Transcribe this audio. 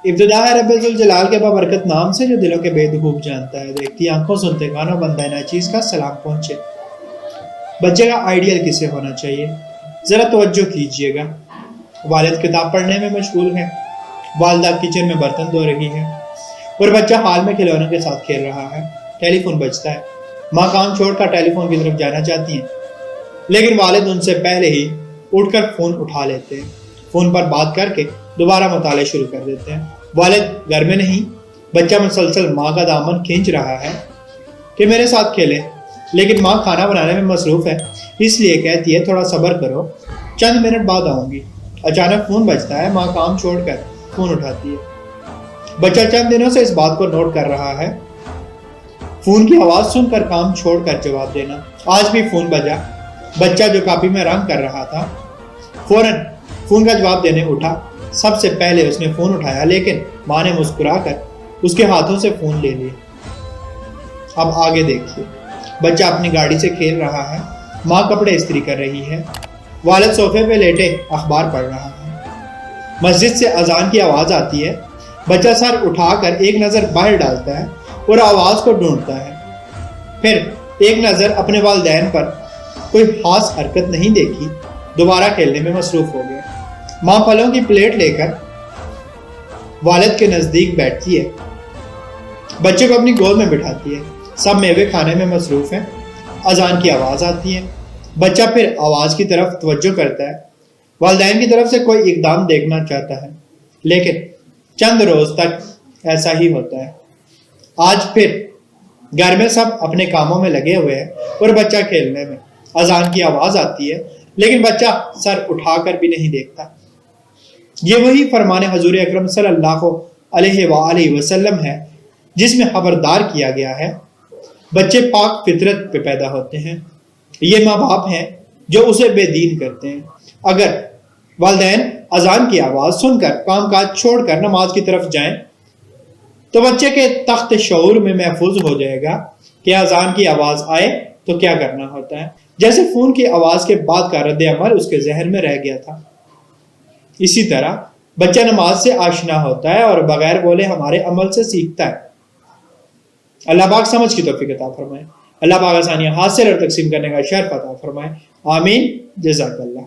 ابتدا ہے رب ذوالجلال کے بابرکت نام سے جو دلوں کے بید خوب جانتا ہے۔ دیکھتی آنکھوں سنتے کانوں بندہ ناچیز کا سلام پہنچے۔ بچے کا آئیڈیل کسے ہونا چاہیے؟ ذرا توجہ کیجئے گا۔ والد کتاب پڑھنے میں مشغول ہے، والدہ کچن میں برتن دھو رہی ہے اور بچہ حال میں کھلونوں کے ساتھ کھیل رہا ہے۔ ٹیلی فون بجتا ہے، ماں کام چھوڑ کر ٹیلی فون کی طرف جانا چاہتی ہیں، لیکن والد ان سے پہلے ہی اٹھ کر فون اٹھا لیتے ہیں۔ فون پر بات کر کے دوبارہ مطالعہ شروع کر دیتے ہیں۔ والد گھر میں نہیں، بچہ مسلسل ماں کا دامن کھینچ رہا ہے کہ میرے ساتھ کھیلے، لیکن ماں کھانا بنانے میں مصروف ہے، اس لیے کہتی ہے تھوڑا صبر کرو، چند منٹ بعد آؤں گی۔ اچانک فون بجتا ہے، ماں کام چھوڑ کر فون اٹھاتی ہے۔ بچہ چند دنوں سے اس بات کو نوٹ کر رہا ہے، فون کی آواز سن کر کام چھوڑ کر جواب دینا۔ آج بھی فون بجا، بچہ جو کاپی میں رنگ کر رہا تھا فوراً فون کا جواب دینے اٹھا۔ سب سے پہلے اس نے فون اٹھایا، لیکن ماں نے مسکرا کر اس کے ہاتھوں سے فون لے لیا۔ اب آگے دیکھیے، بچہ اپنی گاڑی سے کھیل رہا ہے، ماں کپڑے استری کر رہی ہے، والد صوفے پہ لیٹے اخبار پڑھ رہا ہے۔ مسجد سے اذان کی آواز آتی ہے، بچہ سر اٹھا کر ایک نظر باہر ڈالتا ہے اور آواز کو ڈھونڈتا ہے، پھر ایک نظر اپنے والدین پر، کوئی خاص حرکت نہیں دیکھی، دوبارہ کھیلنے میں مصروف ہو گیا۔ ماں پھلوں کی پلیٹ لے کر والد کے نزدیک بیٹھتی ہے، بچے کو اپنی گود میں بٹھاتی ہے، سب میوے کھانے میں مصروف ہیں۔ اذان کی آواز آتی ہے، بچہ پھر آواز کی طرف توجہ کرتا ہے، والدین کی طرف سے کوئی اقدام دیکھنا چاہتا ہے، لیکن چند روز تک ایسا ہی ہوتا ہے۔ آج پھر گھر میں سب اپنے کاموں میں لگے ہوئے ہیں اور بچہ کھیلنے میں۔ اذان کی آواز آتی ہے، لیکن بچہ سر اٹھا کر بھی نہیں دیکھتا۔ یہ وہی فرمان حضور اکرم صلی اللہ علیہ وآلہ وسلم ہے جس میں خبردار کیا گیا ہے بچے پاک فطرت پہ پیدا ہوتے ہیں، یہ ماں باپ ہیں جو اسے بے دین کرتے ہیں۔ اگر والدین اذان کی آواز سن کر کام کاج چھوڑ کر نماز کی طرف جائیں تو بچے کے تخت شعور میں محفوظ ہو جائے گا کہ اذان کی آواز آئے تو کیا کرنا ہوتا ہے، جیسے فون کی آواز کے بعد کا رد عمل اس کے ذہن میں رہ گیا تھا۔ اسی طرح بچہ نماز سے آشنا ہوتا ہے اور بغیر بولے ہمارے عمل سے سیکھتا ہے۔ اللہ پاک سمجھ کی توفیق عطا فرمائے، اللہ پاک آسانیاں حاصل اور تقسیم کرنے کا شرف عطا فرمائے، آمین، جزاک اللہ۔